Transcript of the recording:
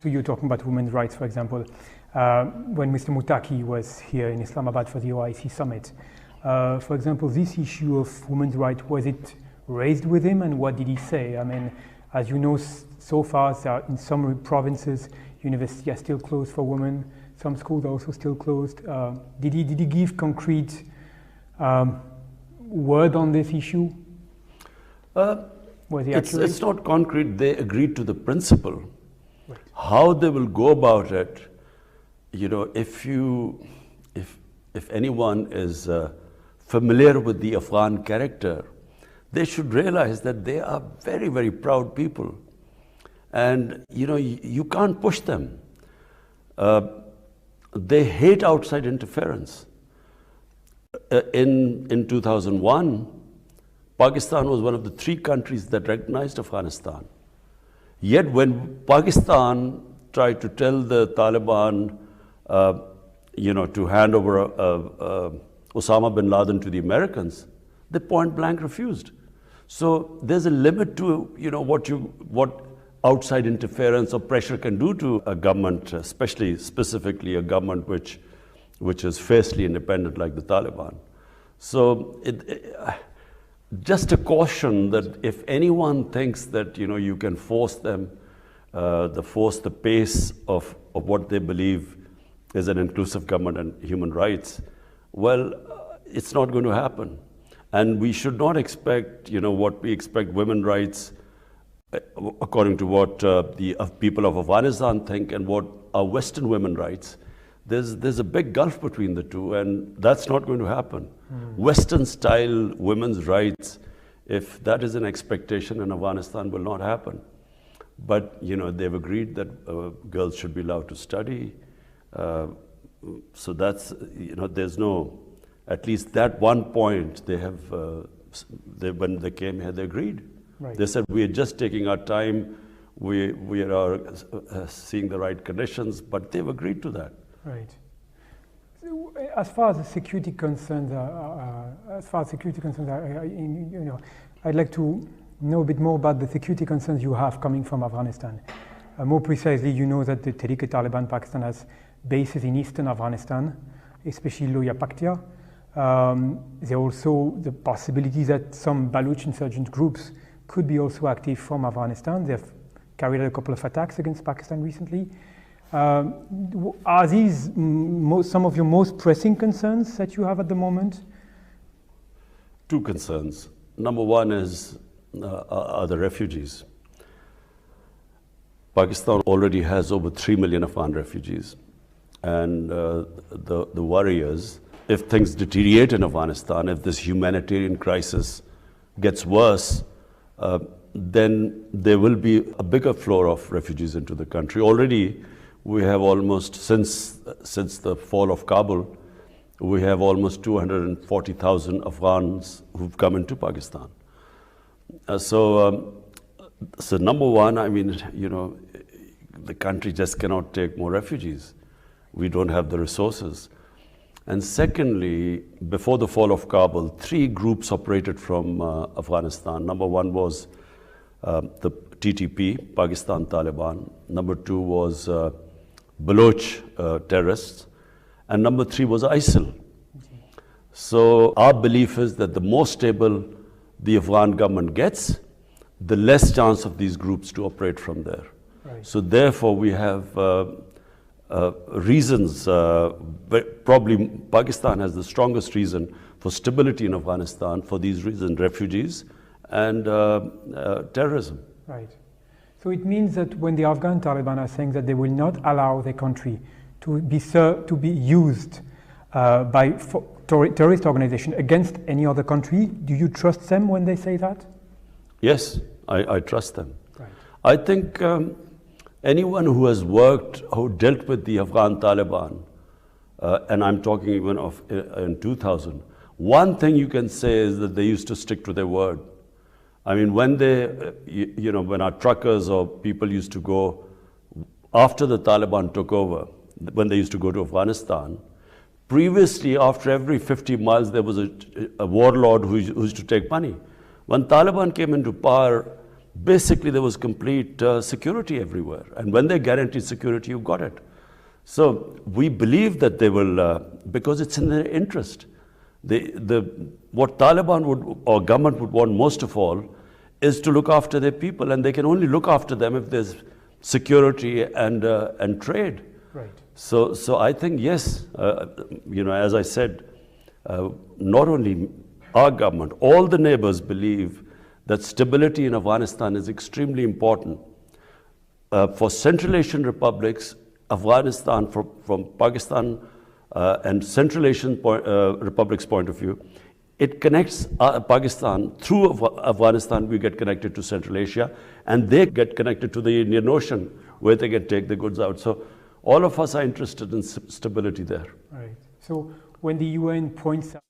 So you're talking about women's rights, for example. When Mr. Mutaki was here in Islamabad for the OIC summit, for example, this issue of women's rights, was it raised with him, and what did he say? I mean, as you know, so far, in some provinces, universities are still closed for women. Some schools are also still closed. Did he give concrete word on this issue? Was he it's not concrete. They agreed to the principle. Right. How they will go about it, if anyone is familiar with the Afghan character, they should realize that they are very, very proud people. And, you can't push them. They hate outside interference. In 2001, Pakistan was one of the 3 countries that recognized Afghanistan. Yet when Pakistan tried to tell the Taliban, to hand over Osama bin Laden to the Americans, they point blank refused. So there's a limit to, what outside interference or pressure can do to a government, specifically a government which is fiercely independent like the Taliban. So just a caution that if anyone thinks that you can force them, the pace of what they believe is an inclusive government and human rights, well, it's not going to happen. And we should not expect, what we expect women's rights, according to what the people of Afghanistan think and what are Western women's rights. There's a big gulf between the two, and that's not going to happen. Western-style women's rights, if that is an expectation in Afghanistan, will not happen. But, they've agreed that girls should be allowed to study. So that's, there's no, at least that one point they have, when they came here, they agreed. Right. They said, we are just taking our time, we are seeing the right conditions, but they've agreed to that. Right. As far as the security concerns I'd like to know a bit more about the security concerns you have coming from Afghanistan. More precisely, you know that the Tehrik-e-Taliban Pakistan has bases in eastern Afghanistan, especially Loya Paktia. There are also the possibility that some Baloch insurgent groups could be also active from Afghanistan. They've carried out a couple of attacks against Pakistan recently. Are these some of your most pressing concerns that you have at the moment? 2 concerns. Number one are the refugees. Pakistan already has over 3 million Afghan refugees. And the worry is, if things deteriorate in Afghanistan, if this humanitarian crisis gets worse, then there will be a bigger flow of refugees into the country. Already, we have almost, since the fall of Kabul, we have almost 240,000 Afghans who've come into Pakistan. So number one, the country just cannot take more refugees. We don't have the resources. And secondly, before the fall of Kabul, 3 groups operated from Afghanistan. Number one was the TTP, Pakistan Taliban. Number 2 was Baloch terrorists. And number 3 was ISIL. So our belief is that the more stable the Afghan government gets, the less chance of these groups to operate from there. Right. So therefore we have reasons, probably Pakistan has the strongest reason for stability in Afghanistan for these reasons, refugees and terrorism. Right. So it means that when the Afghan Taliban are saying that they will not allow their country to be used by terrorist organization against any other country, do you trust them when they say that? Yes, I trust them. Right. I think anyone who has who dealt with the Afghan Taliban, and I'm talking even of in 2000, one thing you can say is that they used to stick to their word. I mean, when when our truckers or people used to go, after the Taliban took over, when they used to go to Afghanistan, previously, after every 50 miles, there was a warlord who used to take money. When Taliban came into power, basically there was complete security everywhere. And when they guaranteed security, you got it. So we believe that they will, because it's in their interest. What Taliban would, or government would want most of all, is to look after their people, and they can only look after them if there's security and trade. Right. So I think, yes, as I said, not only our government, all the neighbors believe that stability in Afghanistan is extremely important. For Central Asian republics, Afghanistan, from Pakistan and Central Asian republics' point of view, it connects Pakistan. Through Afghanistan, we get connected to Central Asia, and they get connected to the Indian Ocean, where they can take the goods out. So all of us are interested in stability there. Right. So when the UN points out